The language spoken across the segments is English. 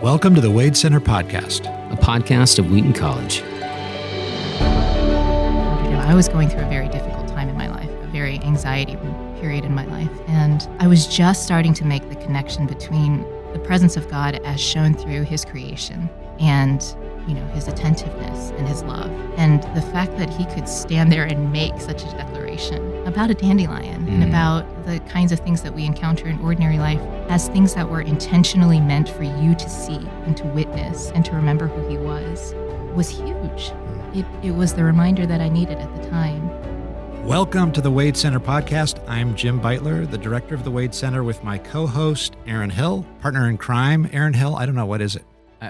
Welcome to the Wade Center Podcast, a podcast of Wheaton College. I was going through a very difficult time in my life, a very anxiety period in my life, and I was just starting to make the connection between the presence of God as shown through his creation and, his attentiveness and his love, and the fact that he could stand there and make such a declaration about a dandelion and about the kinds of things that we encounter in ordinary life as things that were intentionally meant for you to see and to witness and to remember who he was huge. It was the reminder that I needed at the time. Welcome to the Wade Center Podcast. I'm Jim Beitler, the director of the Wade Center, with my co-host, Aaron Hill, partner in crime. Aaron Hill, I don't know, what is it?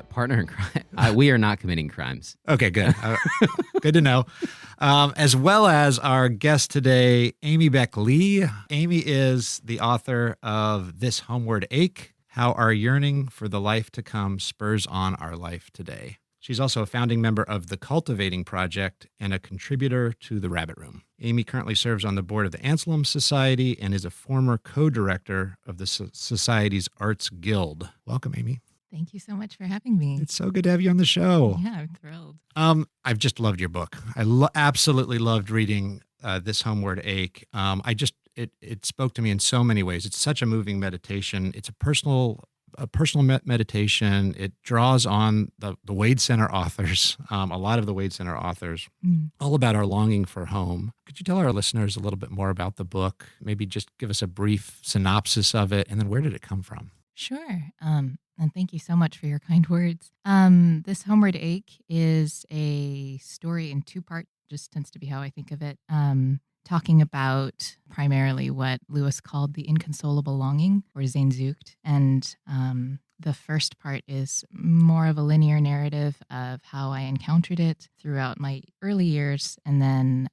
Partner in crime. We are not committing crimes. Okay, good. Good to know. As well as our guest today, Amy Baik Lee. Amy is the author of This Homeward Ache, How Our Yearning for the Life to Come Spurs on Our Life Today. She's also a founding member of the Cultivating Project and a contributor to The Rabbit Room. Amy currently serves on the board of the Anselm Society and is a former co-director of the Society's Arts Guild. Welcome, Amy. Thank you so much for having me. It's so good to have you on the show. Yeah, I'm thrilled. I've just loved your book. I absolutely loved reading This Homeward Ache. It spoke to me in so many ways. It's such a moving meditation. It's a personal meditation. It draws on the Wade Center authors, a lot of the Wade Center authors, all about our longing for home. Could you tell our listeners a little bit more about the book? Maybe just give us a brief synopsis of it, and then where did it come from? Sure. And thank you so much for your kind words. This Homeward Ache is a story in two parts, just tends to be how I think of it, talking about primarily what Lewis called the inconsolable longing, or Sehnsucht. And the first part is more of a linear narrative of how I encountered it throughout my early years, and then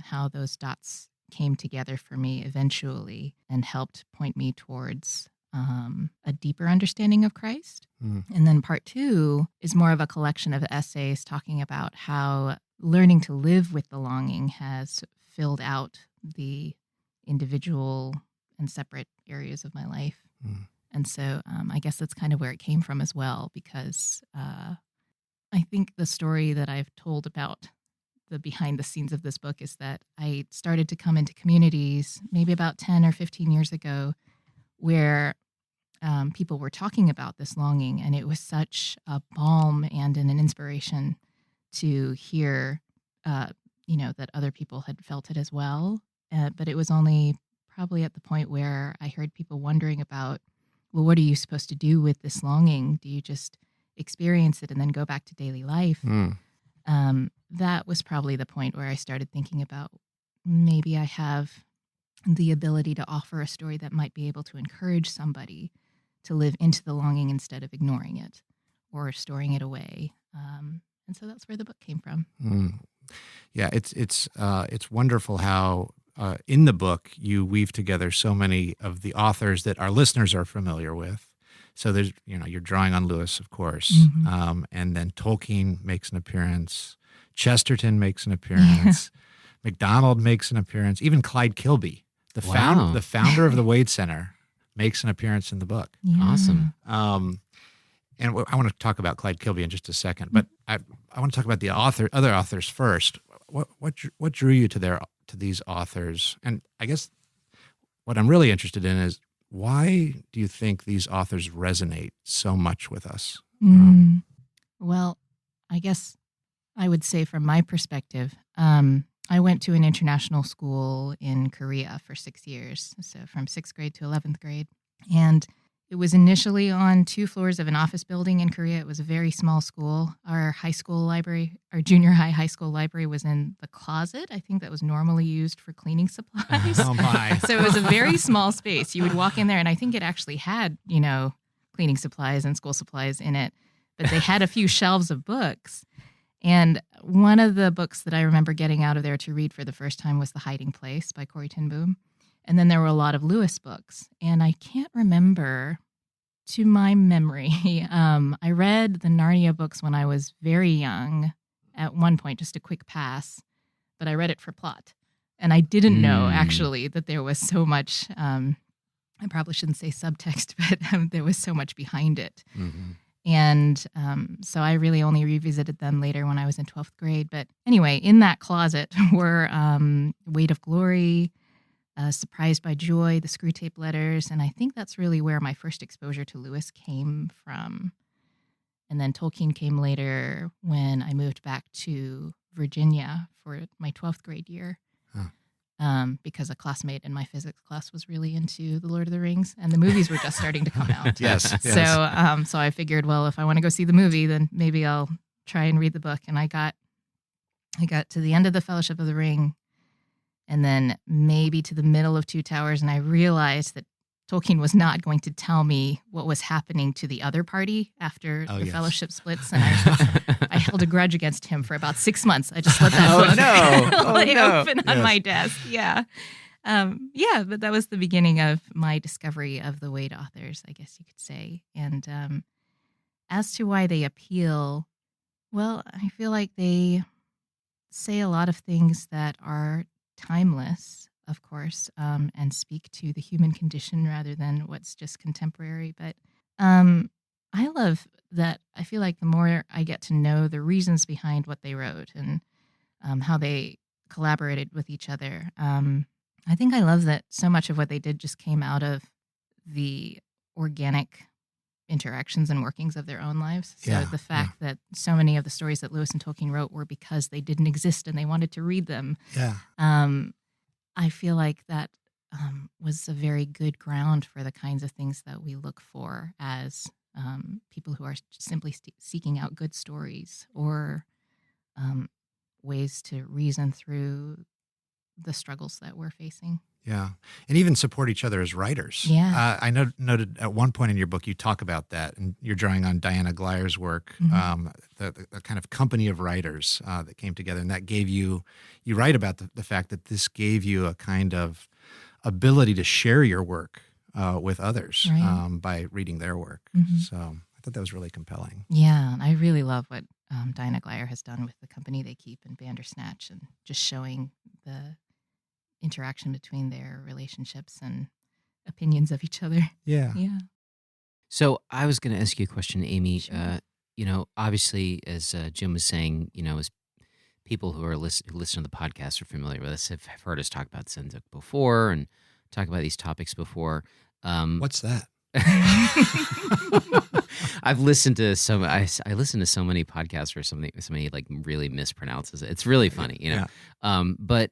how those dots came together for me eventually and helped point me towards a deeper understanding of Christ. And then part two is more of a collection of essays talking about how learning to live with the longing has filled out the individual and separate areas of my life. And so I guess that's kind of where it came from as well, because I think the story that I've told about the behind the scenes of this book is that I started to come into communities maybe about 10 or 15 years ago where people were talking about this longing, and it was such a balm and an inspiration to hear, that other people had felt it as well. But it was only probably at the point where I heard people wondering about, well, what are you supposed to do with this longing? Do you just experience it and then go back to daily life? That was probably the point where I started thinking about maybe I have the ability to offer a story that might be able to encourage somebody to live into the longing instead of ignoring it or storing it away. And so that's where the book came from. Yeah, it's wonderful how in the book you weave together so many of the authors that our listeners are familiar with. So there's, you're drawing on Lewis, of course, and then Tolkien makes an appearance, Chesterton makes an appearance, MacDonald makes an appearance, even Clyde Kilby, the founder of the Wade Center, makes an appearance in the book. Yeah. Awesome. And I want to talk about Clyde Kilby in just a second, but I want to talk about the other authors first. What drew you to these authors? And I guess what I'm really interested in is, why do you think these authors resonate so much with us? Well, I guess I would say from my perspective, I went to an international school in Korea for 6 years, so from 6th grade to 11th grade. And it was initially on 2 floors of an office building in Korea. It was a very small school. Our high school library, our junior high school library was in the closet. I think that was normally used for cleaning supplies. Oh, my. So it was a very small space. You would walk in there, and I think it actually had, cleaning supplies and school supplies in it. But they had a few shelves of books. And one of the books that I remember getting out of there to read for the first time was The Hiding Place by Corrie ten Boom. And then there were a lot of Lewis books. And I can't remember, to my memory, I read the Narnia books when I was very young, at one point, just a quick pass, but I read it for plot. And I didn't know, actually, that there was so much, I probably shouldn't say subtext, but there was so much behind it. And so I really only revisited them later when I was in 12th grade. But anyway, in that closet were Weight of Glory, Surprised by Joy, the Screwtape Letters. And I think that's really where my first exposure to Lewis came from. And then Tolkien came later when I moved back to Virginia for my 12th grade year. Because a classmate in my physics class was really into The Lord of the Rings, and the movies were just starting to come out. Yes. So I figured, well, if I want to go see the movie, then maybe I'll try and read the book. And I got to the end of the Fellowship of the Ring, and then maybe to the middle of Two Towers, and I realized that Tolkien was not going to tell me what was happening to the other party after the Fellowship splits, and I held a grudge against him for about 6 months. I just let that book lay open on my desk. Yeah. But that was the beginning of my discovery of the Wade authors, I guess you could say. And as to why they appeal, well, I feel like they say a lot of things that are timeless, of course, and speak to the human condition rather than what's just contemporary. But I love that. I feel like the more I get to know the reasons behind what they wrote and how they collaborated with each other, I think I love that so much of what they did just came out of the organic interactions and workings of their own lives. So the fact that so many of the stories that Lewis and Tolkien wrote were because they didn't exist and they wanted to read them. I feel like that was a very good ground for the kinds of things that we look for as people who are simply seeking out good stories or ways to reason through the struggles that we're facing. Yeah. And even support each other as writers. Yeah. I noted at one point in your book, you talk about that, and you're drawing on Diana Glyer's work, the kind of company of writers that came together. And that gave you write about the fact that this gave you a kind of ability to share your work with others by reading their work. So I thought that was really compelling. Yeah. I really love what Diana Glyer has done with the company they keep in Bandersnatch and just showing the interaction between their relationships and opinions of each other. Yeah. So I was going to ask you a question, Amy. Sure. Obviously, as Jim was saying, as people who listen to the podcast are familiar with us, have heard us talk about Sehnsucht before and talk about these topics before. What's that? I've listened to I listen to so many podcasts where somebody like really mispronounces it. It's really funny, But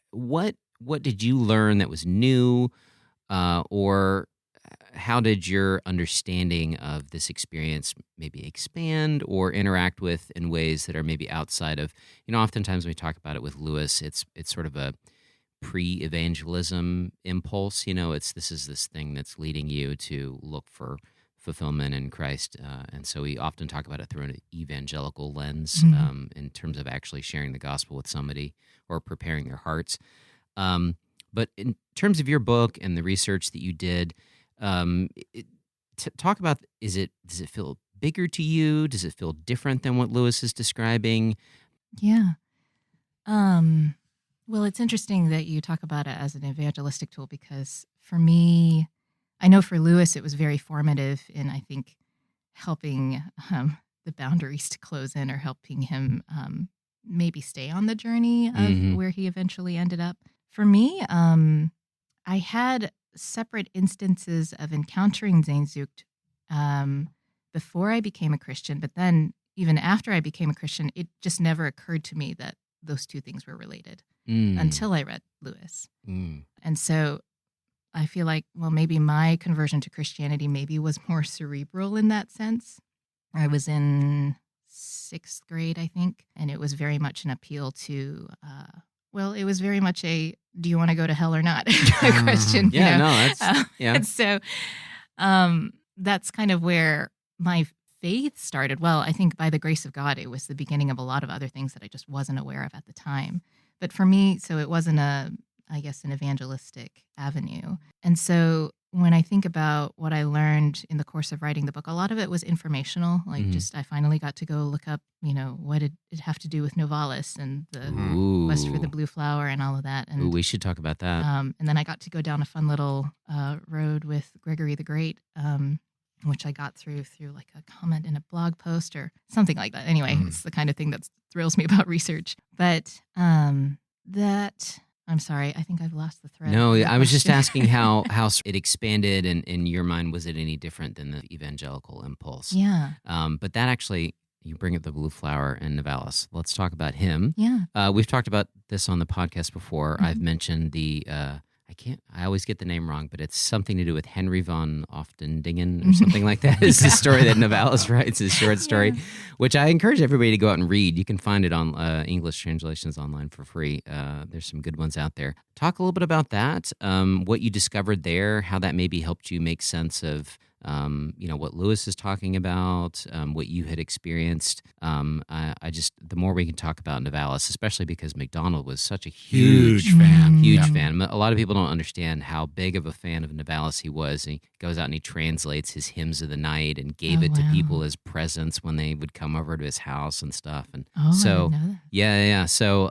what did you learn that was new, or how did your understanding of this experience maybe expand or interact with in ways that are maybe outside of, oftentimes when we talk about it with Lewis, it's sort of a pre-evangelism impulse. This is this thing that's leading you to look for fulfillment in Christ, and so we often talk about it through an evangelical lens in terms of actually sharing the gospel with somebody or preparing their hearts. But in terms of your book and the research that you did, talk about, does it feel bigger to you? Does it feel different than what Lewis is describing? Yeah. Well, it's interesting that you talk about it as an evangelistic tool, because for me, I know for Lewis, it was very formative in, I think, helping the boundaries to close in or helping him maybe stay on the journey of where he eventually ended up. For me, I had separate instances of encountering Sehnsucht before I became a Christian, but then even after I became a Christian, it just never occurred to me that those two things were related until I read Lewis. And so I feel like, well, maybe my conversion to Christianity maybe was more cerebral in that sense. I was in 6th grade, I think, and it was very much an appeal to, it was very much a, do you want to go to hell or not question. Yeah, no, that's, yeah. And so that's kind of where my faith started. Well, I think by the grace of God, it was the beginning of a lot of other things that I just wasn't aware of at the time. But for me, so it wasn't an evangelistic avenue. And so when I think about what I learned in the course of writing the book, a lot of it was informational. Like just I finally got to go look up, what did it have to do with Novalis and the quest for the blue flower and all of that. And we should talk about that. And then I got to go down a fun little road with Gregory the Great. which I got through like a comment in a blog post or something like that. Anyway, it's the kind of thing that thrills me about research. But that, I'm sorry, I think I've lost the thread. No, of your I was just question. asking how it expanded, and in your mind, was it any different than the evangelical impulse? Yeah. But that actually, you bring up the Blue Flower and Novalis. Let's talk about him. Yeah. We've talked about this on the podcast before. I've mentioned the, I always get the name wrong, but it's something to do with Henry von Oftendingen or something like that. It's the story that Novalis writes, his short story, which I encourage everybody to go out and read. You can find it on English translations online for free. There's some good ones out there. Talk a little bit about that, what you discovered there, how that maybe helped you make sense of what Lewis is talking about, what you had experienced. The more we can talk about Novalis, especially because MacDonald was such a huge fan. A lot of people don't understand how big of a fan of Novalis he was. He goes out and he translates his hymns of the night and gave it to people as presents when they would come over to his house and stuff. And I didn't know that. yeah. So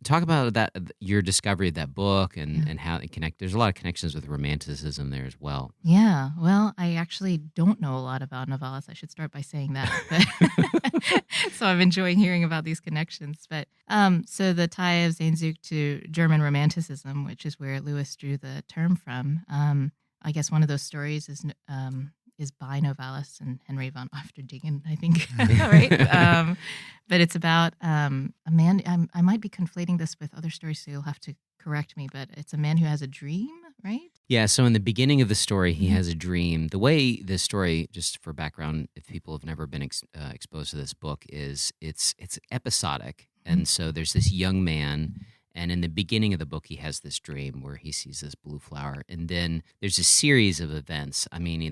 talk about that, your discovery of that book and how it connects. There's a lot of connections with Romanticism there as well. Yeah, well, I actually don't know a lot about Novalis. I should start by saying that. But so I'm enjoying hearing about these connections. But so the tie of Sehnsucht to German Romanticism, which is where Lewis drew the term from, I guess one of those stories is by Novalis and Henry von Ofterdingen, I think, right? But it's about a man. I might be conflating this with other stories, so you'll have to correct me. But it's a man who has a dream, right? Yeah, so in the beginning of the story, he has a dream. The way the story, just for background, if people have never been exposed to this book, is it's episodic. And so there's this young man, and in the beginning of the book, he has this dream where he sees this blue flower. And then there's a series of events. I mean, he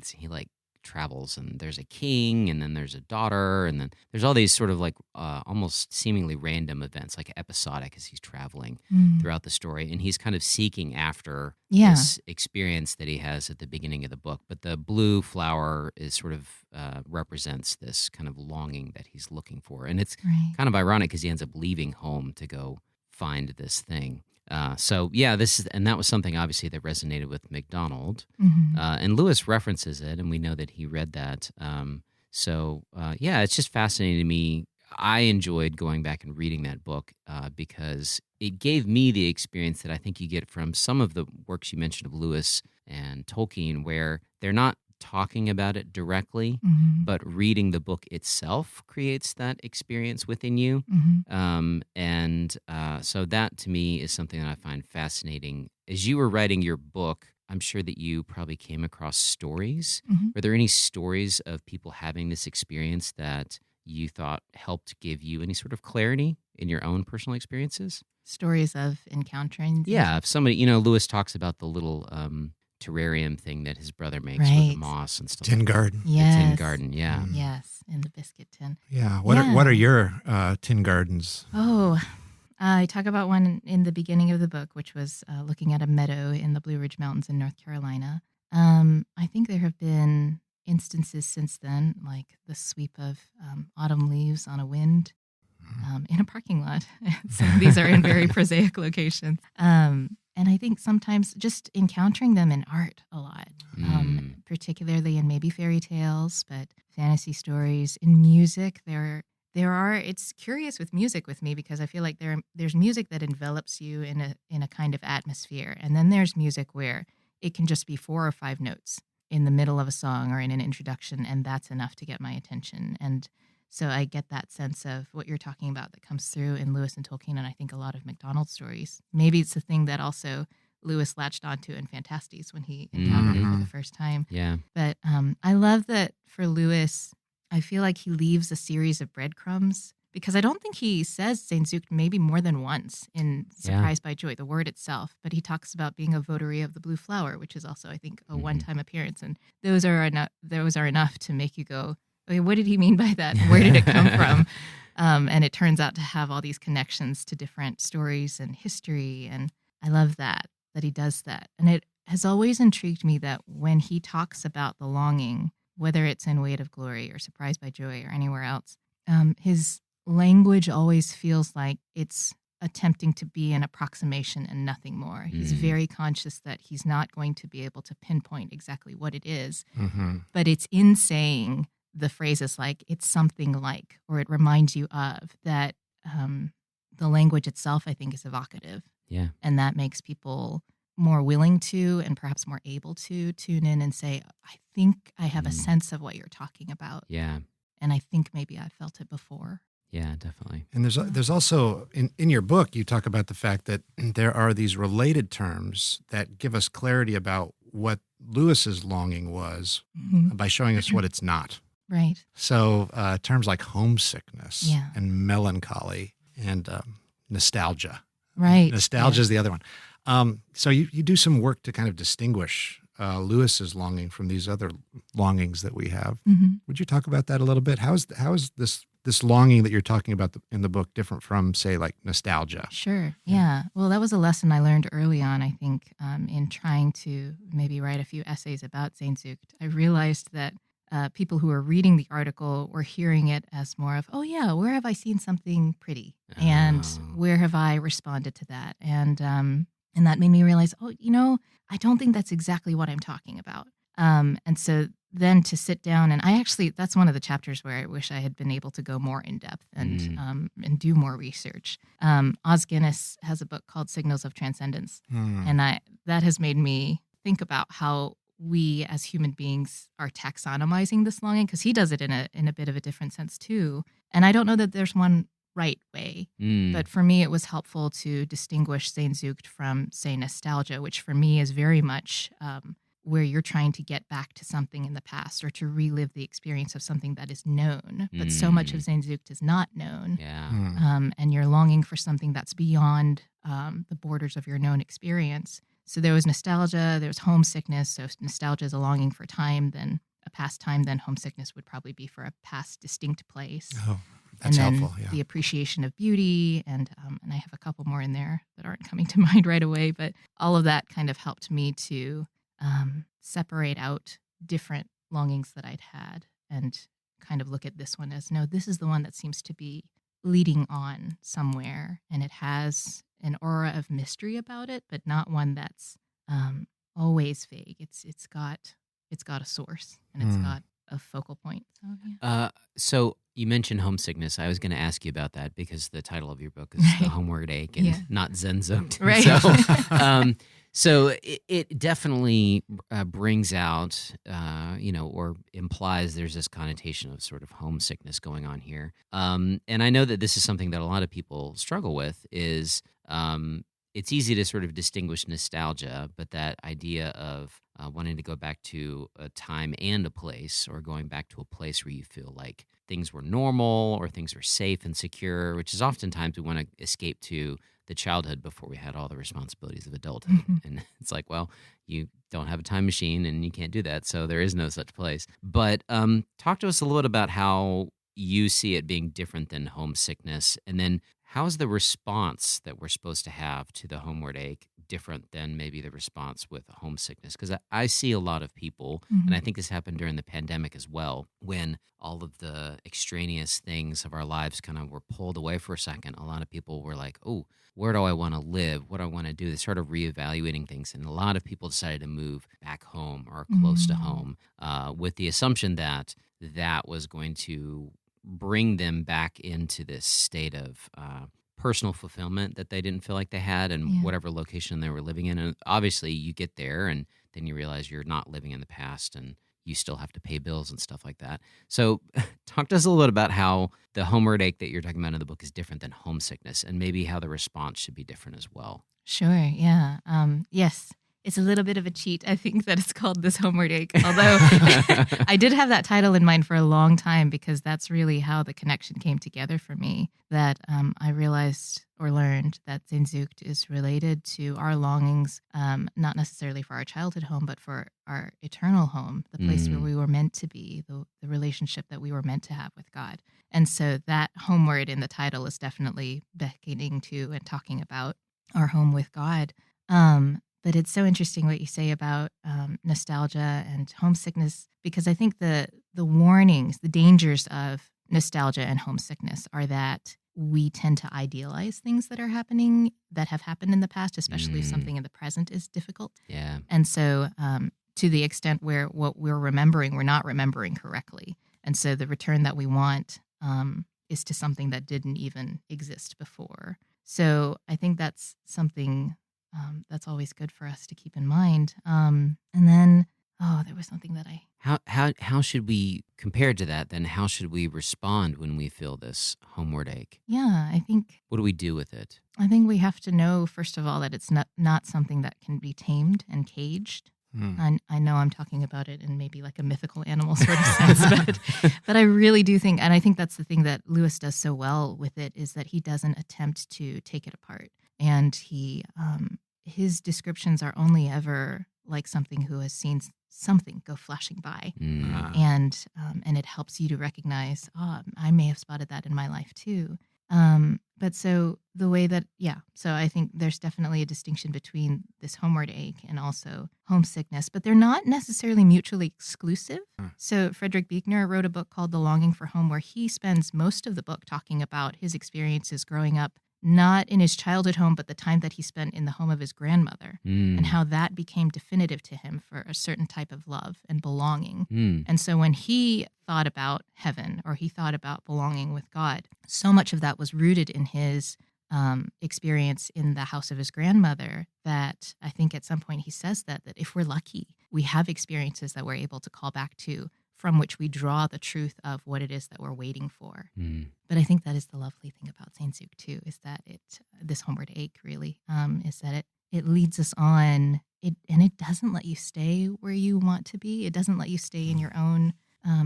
travels, and there's a king, and then there's a daughter, and then there's all these sort of like almost seemingly random events, like episodic, as he's traveling throughout the story, and he's kind of seeking after this experience that he has at the beginning of the book. But the blue flower is sort of represents this kind of longing that he's looking for, and it's kind of ironic because he ends up leaving home to go find this thing. That was something obviously that resonated with MacDonald, and Lewis references it, and we know that he read that. It's just fascinating to me. I enjoyed going back and reading that book because it gave me the experience that I think you get from some of the works you mentioned of Lewis and Tolkien, where they're not talking about it directly, but reading the book itself creates that experience within you. So that to me is something that I find fascinating. As you were writing your book, I'm sure that you probably came across stories. Were there any stories of people having this experience that you thought helped give you any sort of clarity in your own personal experiences? Stories of encountering? Yeah, if somebody, Lewis talks about the little terrarium thing that his brother makes with the moss and stuff. Tin garden. Yes. The tin garden, yeah. Yes, in the biscuit tin. Yeah. What are your tin gardens? Oh, I talk about one in the beginning of the book, which was looking at a meadow in the Blue Ridge Mountains in North Carolina. I think there have been instances since then, like the sweep of autumn leaves on a wind in a parking lot. So these are in very prosaic locations. And I think sometimes just encountering them in art a lot, particularly in maybe fairy tales, but fantasy stories. In music, there are. It's curious with music with me because I feel like there's music that envelops you in a kind of atmosphere, and then there's music where it can just be 4 or 5 notes in the middle of a song or in an introduction, and that's enough to get my attention. And so I get that sense of what you're talking about that comes through in Lewis and Tolkien, and I think a lot of MacDonald stories. Maybe it's the thing that also Lewis latched onto in Phantastes when he encountered it for the first time. Yeah. But I love that for Lewis, I feel like he leaves a series of breadcrumbs because I don't think he says Sehnsucht maybe more than once in Surprised by Joy, the word itself. But he talks about being a votary of the blue flower, which is also, I think, a one-time appearance. And those are enough to make you go, okay, what did he mean by that? Where did it come from? And it turns out to have all these connections to different stories and history. And I love that he does that. And it has always intrigued me that when he talks about the longing, whether it's in Weight of Glory or Surprised by Joy or anywhere else, his language always feels like it's attempting to be an approximation and nothing more. He's very conscious that he's not going to be able to pinpoint exactly what it is, but it's in saying the phrases like, it's something like, or it reminds you of, that the language itself, I think, is evocative. Yeah. And that makes people more willing to, and perhaps more able to, tune in and say, I think I have a sense of what you're talking about. Yeah. And I think maybe I've felt it before. Yeah, definitely. And there's also, in your book, you talk about the fact that there are these related terms that give us clarity about what Lewis's longing was by showing us what it's not. Right. So terms like homesickness Yeah. and melancholy and nostalgia. Right. Nostalgia is the other one. So you do some work to kind of distinguish Lewis's longing from these other longings that we have. Would you talk about that a little bit? How is this longing that you're talking about in the book different from, say, like nostalgia? Sure. Yeah. Well, that was a lesson I learned early on, I think, in trying to maybe write a few essays about Sehnsucht. I realized that people who were reading the article were hearing it as more of, oh, yeah, where have I seen something pretty? And where have I responded to that? And that made me realize, I don't think that's exactly what I'm talking about. And so then to sit down, and that's one of the chapters where I wish I had been able to go more in depth and do more research. Os Guinness has a book called Signals of Transcendence. And that has made me think about how we as human beings are taxonomizing this longing, because he does it in a bit of a different sense too. And I don't know that there's one right way, but for me it was helpful to distinguish Sehnsucht from, say, nostalgia, which for me is very much where you're trying to get back to something in the past or to relive the experience of something that is known. But so much of Sehnsucht is not known. Yeah. And you're longing for something that's beyond the borders of your known experience. So there was nostalgia, there was homesickness. So nostalgia is a longing for time, then a past time, then homesickness would probably be for a past distinct place. Oh, that's and then helpful. Yeah. the appreciation of beauty, and I have a couple more in there that aren't coming to mind right away, but all of that kind of helped me to separate out different longings that I'd had and kind of look at this one as, no, this is the one that seems to be leading on somewhere, and it has an aura of mystery about it, but not one that's always vague. It's got a source, and it's got a focal point. So, yeah. So you mentioned homesickness. I was going to ask you about that because the title of your book is The Homeward Ache and not Sehnsucht. Right. So it definitely brings out, or implies there's this connotation of sort of homesickness going on here. And I know that this is something that a lot of people struggle with is it's easy to sort of distinguish nostalgia, but that idea of wanting to go back to a time and a place, or going back to a place where you feel like things were normal or things were safe and secure, which is oftentimes we want to escape to the childhood before we had all the responsibilities of adulthood. And it's like, well, you don't have a time machine and you can't do that, so there is no such place. But talk to us a little bit about how you see it being different than homesickness, and then how is the response that we're supposed to have to the homeward ache different than maybe the response with homesickness? Because I see a lot of people, and I think this happened during the pandemic as well, when all of the extraneous things of our lives kind of were pulled away for a second. A lot of people were like, oh, where do I want to live? What do I want to do? They started reevaluating things, and a lot of people decided to move back home or close to home with the assumption that that was going to bring them back into this state of personal fulfillment that they didn't feel like they had in whatever location they were living in. And obviously you get there and then you realize you're not living in the past and you still have to pay bills and stuff like that. So talk to us a little bit about how the homeward ache that you're talking about in the book is different than homesickness, and maybe how the response should be different as well. Sure, yeah. Yes. It's a little bit of a cheat, I think, that it's called This Homeward Ache. Although I did have that title in mind for a long time, because that's really how the connection came together for me. That I realized or learned that Sehnsucht is related to our longings, not necessarily for our childhood home, but for our eternal home, the place where we were meant to be, the relationship that we were meant to have with God. And so that homeward in the title is definitely beckoning to and talking about our home with God. But it's so interesting what you say about nostalgia and homesickness, because I think the warnings, the dangers of nostalgia and homesickness are that we tend to idealize things that have happened in the past, especially if something in the present is difficult. Yeah. And so to the extent where what we're remembering, we're not remembering correctly. And so the return that we want is to something that didn't even exist before. So I think that's something that's always good for us to keep in mind. And then, there was something that How should we, compared to that, then how should we respond when we feel this homeward ache? Yeah, I think What do we do with it? I think we have to know, first of all, that it's not something that can be tamed and caged. I know I'm talking about it in maybe like a mythical animal sort of sense, but I really do think, and I think that's the thing that Lewis does so well with it, is that he doesn't attempt to take it apart. And his descriptions are only ever like something who has seen something go flashing by. And it helps you to recognize, I may have spotted that in my life too. But so the way that, so I think there's definitely a distinction between this homeward ache and also homesickness, but they're not necessarily mutually exclusive. So Frederick Buechner wrote a book called The Longing for Home, where he spends most of the book talking about his experiences growing up, not in his childhood home, but the time that he spent in the home of his grandmother, and how that became definitive to him for a certain type of love and belonging. And so when he thought about heaven, or he thought about belonging with God, so much of that was rooted in his experience in the house of his grandmother, that I think at some point he says that if we're lucky, we have experiences that we're able to call back to, from which we draw the truth of what it is that we're waiting for. But I think that is the lovely thing about Sehnsucht too, is that this homeward ache really, is that it leads us on, and it doesn't let you stay where you want to be. It doesn't let you stay in your own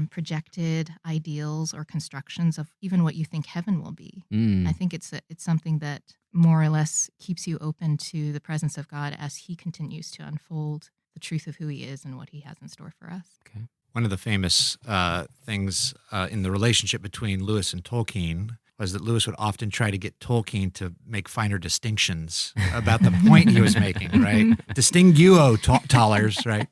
projected ideals or constructions of even what you think heaven will be. I think it's something that more or less keeps you open to the presence of God as he continues to unfold the truth of who he is and what he has in store for us. Okay. One of the famous things in the relationship between Lewis and Tolkien was that Lewis would often try to get Tolkien to make finer distinctions about the point he was making, right? Distinguo tollers, right?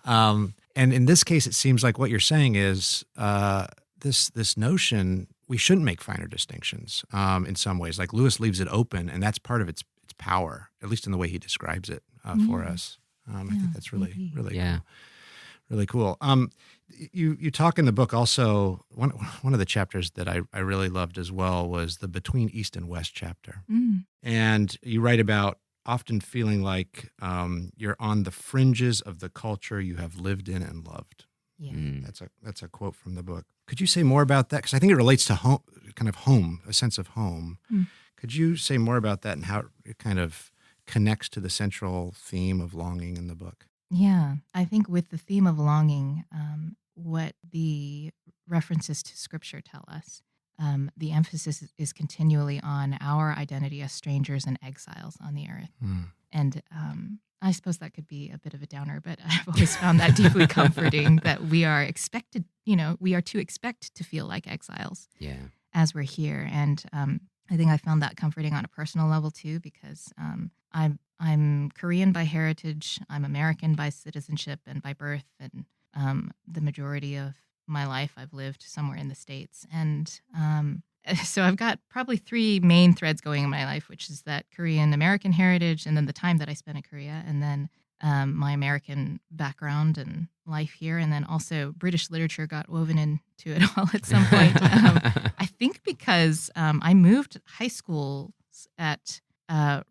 And in this case, it seems like what you're saying is this notion, we shouldn't make finer distinctions in some ways. Like Lewis leaves it open, and that's part of its power, at least in the way he describes it for us. I think that's really cool. Really cool. You talk in the book also, one of the chapters that I really loved as well was the Between East and West chapter. And you write about often feeling like you're on the fringes of the culture you have lived in and loved. That's a quote from the book. Could you say more about that? Because I think it relates to home, a sense of home. Could you say more about that and how it kind of connects to the central theme of longing in the book? Yeah, I think with the theme of longing, what the references to Scripture tell us, the emphasis is continually on our identity as strangers and exiles on the earth. And I suppose that could be a bit of a downer, but I've always found that deeply comforting, that we are expected, we are to expect to feel like exiles as we're here. And I think I found that comforting on a personal level too, because I'm Korean by heritage, I'm American by citizenship and by birth, and the majority of my life I've lived somewhere in the States. And so I've got probably three main threads going in my life, which is that Korean-American heritage, and then the time that I spent in Korea, and then my American background and life here, and then also British literature got woven into it all at some point. I think because I moved high school at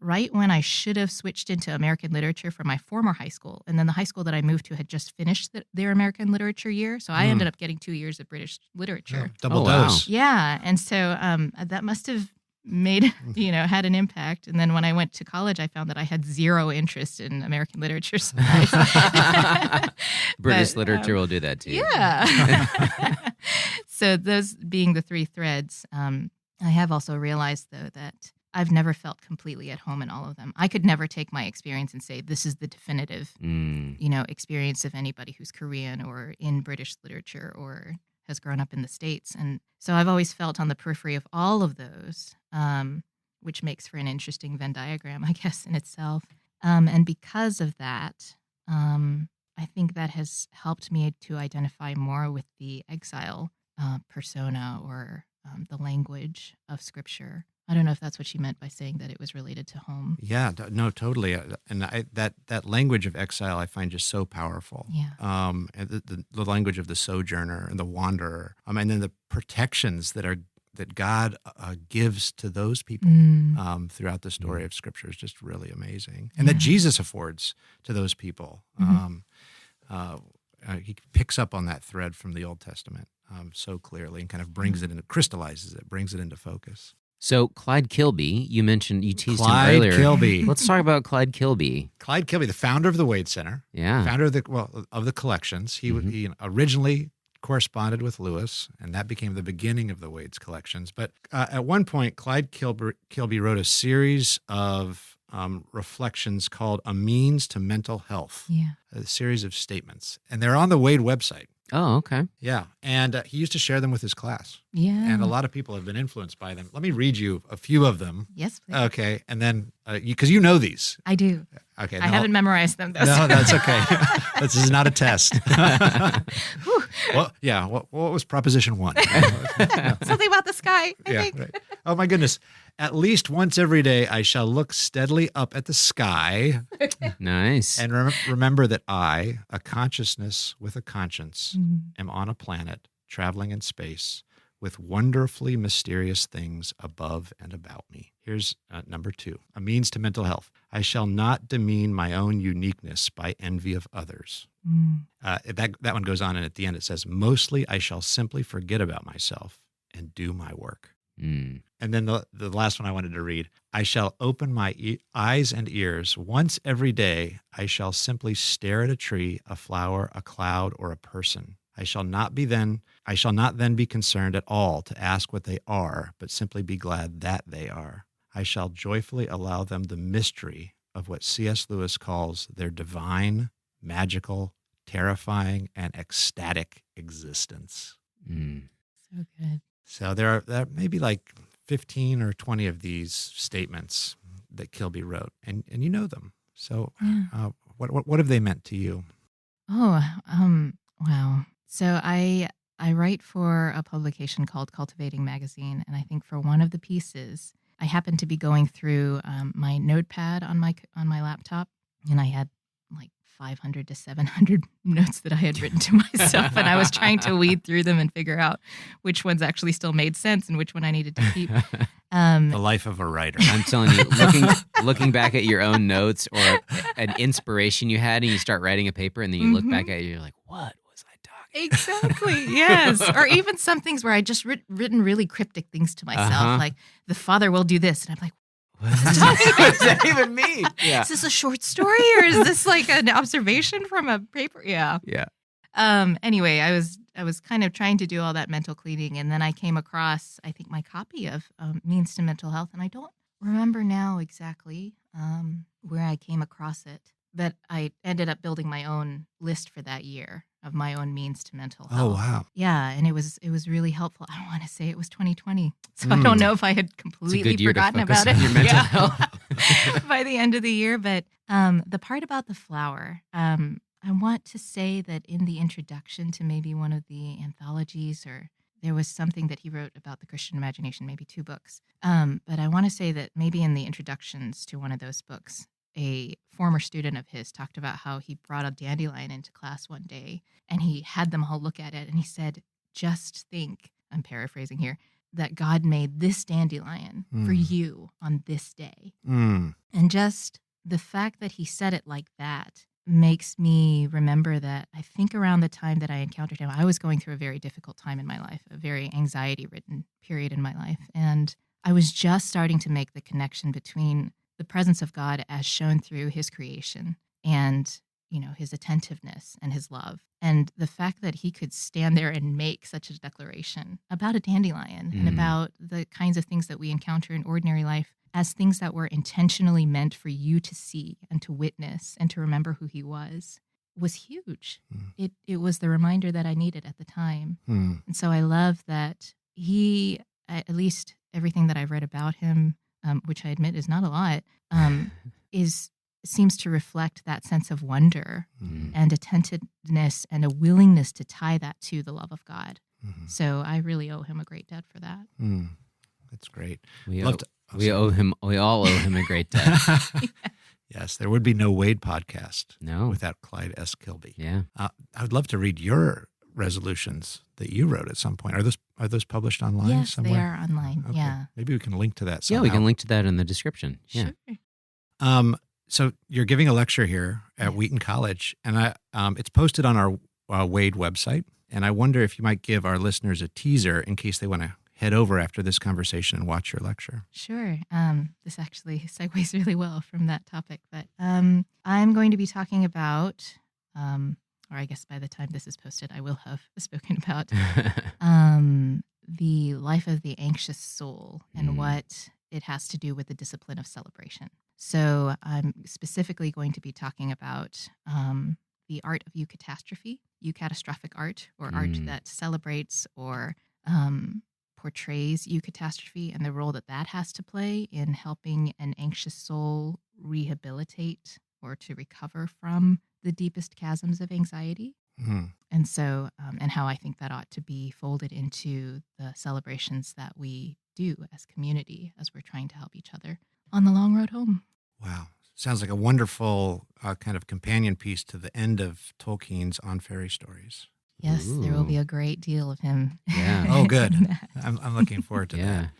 right when I should have switched into American literature from my former high school. And then the high school that I moved to had just finished their American literature year. So I ended up getting 2 years of British literature. Double dose. Yeah. And so that must have made, had an impact. And then when I went to college, I found that I had zero interest in American literature. British literature will do that too. Yeah. So those being the three threads, I have also realized, though, that I've never felt completely at home in all of them. I could never take my experience and say, this is the definitive, experience of anybody who's Korean or in British literature or has grown up in the States. And so I've always felt on the periphery of all of those, which makes for an interesting Venn diagram, I guess, in itself. And because of that, I think that has helped me to identify more with the exile persona or the language of Scripture. I don't know if that's what she meant by saying that it was related to home. Yeah, no, totally. And that language of exile I find just so powerful. Yeah. And the language of the sojourner and the wanderer. And then the protections that God gives to those people throughout the story of Scripture is just really amazing. And that Jesus affords to those people. He picks up on that thread from the Old Testament so clearly and kind of brings it into, crystallizes it, brings it into focus. So Clyde Kilby, you mentioned, you teased Clyde him earlier. Kilby. Let's talk about Clyde Kilby. Clyde Kilby, the founder of the Wade Center, founder of the collections. He originally corresponded with Lewis, and that became the beginning of the Wade's collections. But at one point, Clyde Kilby wrote a series of reflections called A Means to Mental Health, a series of statements. And they're on the Wade website. Oh, okay. Yeah, and he used to share them with his class. Yeah. And a lot of people have been influenced by them. Let me read you a few of them. Yes, please. Okay, and then, because you know these. I do. Okay. I haven't memorized them, though. No, that's okay. This is not a test. Well, yeah, what was Proposition 1? Something about the sky, I think. Right. Oh, my goodness. At least once every day, I shall look steadily up at the sky. Nice. And remember that I, a consciousness with a conscience, am on a planet traveling in space with wonderfully mysterious things above and about me. Here's number 2, A Means to Mental Health. I shall not demean my own uniqueness by envy of others. That one goes on, and at the end it says, mostly I shall simply forget about myself and do my work. And then the last one I wanted to read, I shall open my eyes and ears. Once every day, I shall simply stare at a tree, a flower, a cloud, or a person. I shall not then be concerned at all to ask what they are, but simply be glad that they are. I shall joyfully allow them the mystery of what C.S. Lewis calls their divine, magical, terrifying, and ecstatic existence. So good. So there are maybe like 15 or 20 of these statements that Kilby wrote, and you know them. So what have they meant to you? Oh, wow. So I write for a publication called Cultivating Magazine, and I think for one of the pieces, I happened to be going through my notepad on my laptop, and I had like 500 to 700 notes that I had written to myself, and I was trying to weed through them and figure out which ones actually still made sense and which one I needed to keep. The life of a writer. I'm telling you, looking back at your own notes or an inspiration you had, and you start writing a paper, and then you look back at it, you're like, what was I talking about? Exactly, yes. Or even some things where I just written really cryptic things to myself, like, the Father will do this, and I'm like, what does that even mean? Yeah. Is this a short story, or is this like an observation from a paper? Yeah. Anyway, I was kind of trying to do all that mental cleaning, and then I came across, I think, my copy of Means to Mental Health, and I don't remember now exactly where I came across it, but I ended up building my own list for that year of my own means to mental health. Oh, wow. Yeah, and it was really helpful. I want to say it was 2020, so I don't know if I had completely forgotten about it. Your mental health. By the end of the year. But the part about the flower, I want to say that in the introduction to maybe one of the anthologies, or there was something that he wrote about the Christian imagination, maybe 2 books. But I want to say that maybe in the introductions to one of those books, a former student of his talked about how he brought a dandelion into class one day, and he had them all look at it, and he said, just think, I'm paraphrasing here, that God made this dandelion for you on this day. And just the fact that he said it like that makes me remember that I think around the time that I encountered him, I was going through a very difficult time in my life, a very anxiety-ridden period in my life. And I was just starting to make the connection between the presence of God as shown through his creation and, his attentiveness and his love. And the fact that he could stand there and make such a declaration about a dandelion and about the kinds of things that we encounter in ordinary life as things that were intentionally meant for you to see and to witness and to remember who he was huge. It was the reminder that I needed at the time. And so I love that he, at least everything that I've read about him, which I admit is not a lot, seems to reflect that sense of wonder and attentiveness and a willingness to tie that to the love of God. Mhm. So I really owe him a great debt for that. That's great. We Love owe, to- we owe him. We all owe him a great debt. Yes, there would be no Wade podcast No. without Clyde S. Kilby. Yeah. I would love to read your resolutions that you wrote at some point. Are those published online Yes, somewhere? they are online. Okay. Yeah. Maybe we can link to that Yeah, somehow. we can link to that in the description. Yeah. Sure. So you're giving a lecture here at Yes. Wheaton College, and it's posted on our Wade website. And I wonder if you might give our listeners a teaser in case they want to head over after this conversation and watch your lecture. Sure. This actually segues really well from that topic. But I'm going to be talking about, or I guess by the time this is posted, I will have spoken about the life of the anxious soul and what it has to do with the discipline of celebration. So I'm specifically going to be talking about the art of eucatastrophe, eucatastrophic art, or art that celebrates or portrays eucatastrophe and the role that that has to play in helping an anxious soul rehabilitate or to recover from the deepest chasms of anxiety. And so, and how I think that ought to be folded into the celebrations that we do as community as we're trying to help each other on the long road home. Wow. Sounds like a wonderful kind of companion piece to the end of Tolkien's On Fairy Stories. Yes, there will be a great deal of him. Yeah. Oh, good. in that. I'm looking forward to Yeah. that.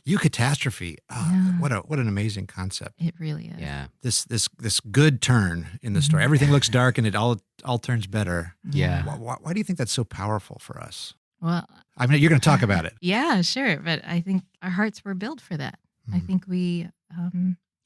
Eucatastrophe. Yeah. What an amazing concept. It really is. Yeah. This good turn in the story. Everything looks dark and it all turns better. Yeah. Why do you think that's so powerful for us? Well, I mean, you're going to talk about it. yeah, sure. But I think our hearts were built for that. I think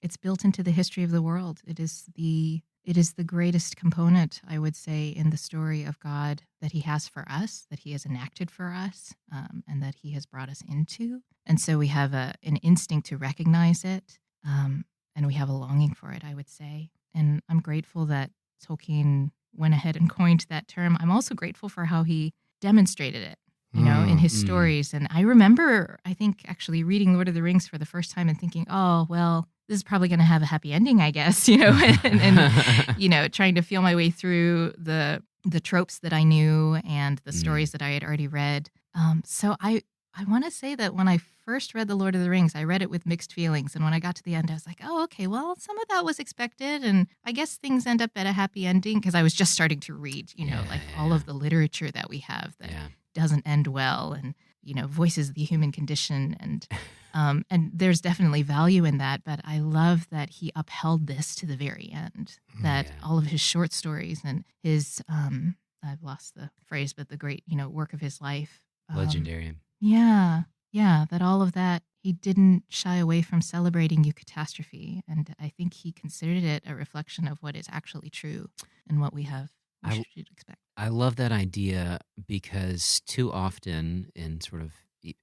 it's built into the history of the world. It is the greatest component, I would say, in the story of God that he has for us, that he has enacted for us, and that he has brought us into. And so we have an instinct to recognize it, and we have a longing for it, I would say. And I'm grateful that Tolkien went ahead and coined that term. I'm also grateful for how he demonstrated it, in his stories. And I remember, I think, actually reading Lord of the Rings for the first time and thinking, oh, well, this is probably going to have a happy ending, I guess, and trying to feel my way through the tropes that I knew and the stories that I had already read. So I want to say that when I first read The Lord of the Rings, I read it with mixed feelings. And when I got to the end, I was like, oh, okay, well, some of that was expected. And I guess things end up at a happy ending because I was just starting to read, all of the literature that we have that doesn't end well and, voices the human condition. And there's definitely value in that. But I love that he upheld this to the very end, that all of his short stories and his, I've lost the phrase, but the great, work of his life. Legendary. Yeah, that all of that, he didn't shy away from celebrating eucatastrophe. And I think he considered it a reflection of what is actually true and what we should expect. I love that idea because too often in sort of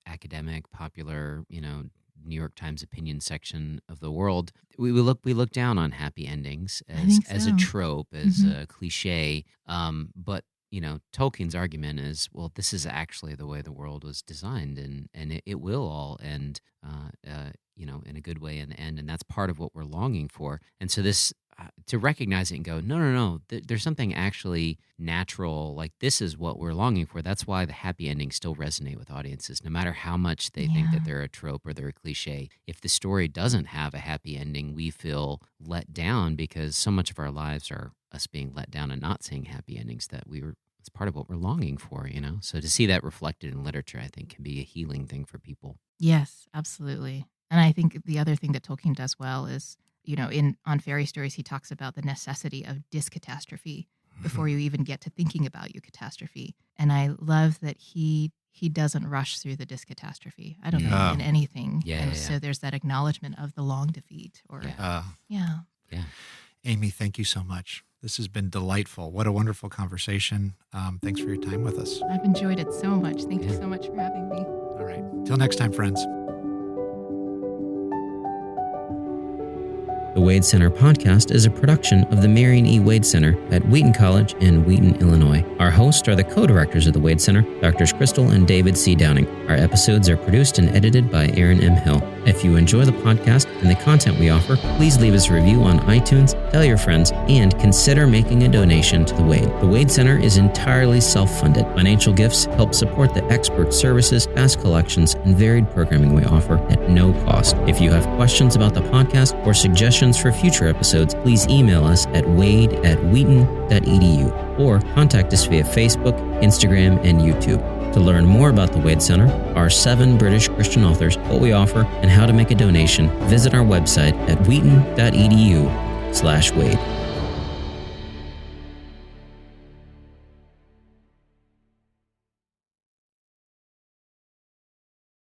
academic, popular, New York Times opinion section of the world, we look down on happy endings as a trope, as a cliche. But Tolkien's argument is, well, this is actually the way the world was designed, and it will all end, in a good way in the end, and that's part of what we're longing for. And so this, to recognize it and go, no, there's something actually natural, like this is what we're longing for. That's why the happy endings still resonate with audiences, no matter how much they think that they're a trope or they're a cliche. If the story doesn't have a happy ending, we feel let down because so much of our lives are us being let down and not seeing happy endings that it's part of what we're longing for, So to see that reflected in literature, I think can be a healing thing for people. Yes, absolutely. And I think the other thing that Tolkien does well is, on fairy stories, he talks about the necessity of discatastrophe before you even get to thinking about eucatastrophe. And I love that he doesn't rush through the discatastrophe. I don't know in anything. So there's that acknowledgement of the long defeat. Amy, thank you so much. This has been delightful. What a wonderful conversation. Thanks for your time with us. I've enjoyed it so much. Thank you so much for having me. All right. Till next time, friends. The Wade Center podcast is a production of the Marion E. Wade Center at Wheaton College in Wheaton, Illinois. Our hosts are the co-directors of the Wade Center, Drs. Crystal and David C. Downing. Our episodes are produced and edited by Aaron M. Hill. If you enjoy the podcast and the content we offer, please leave us a review on iTunes, tell your friends, and consider making a donation to the Wade. The Wade Center is entirely self-funded. Financial gifts help support the expert services, vast collections, and varied programming we offer at no cost. If you have questions about the podcast or suggestions for future episodes, please email us at wade@wheaton.edu or contact us via Facebook, Instagram, and YouTube. To learn more about the Wade Center, our 7 British Christian authors, what we offer, and how to make a donation, visit our website at wheaton.edu/Wade.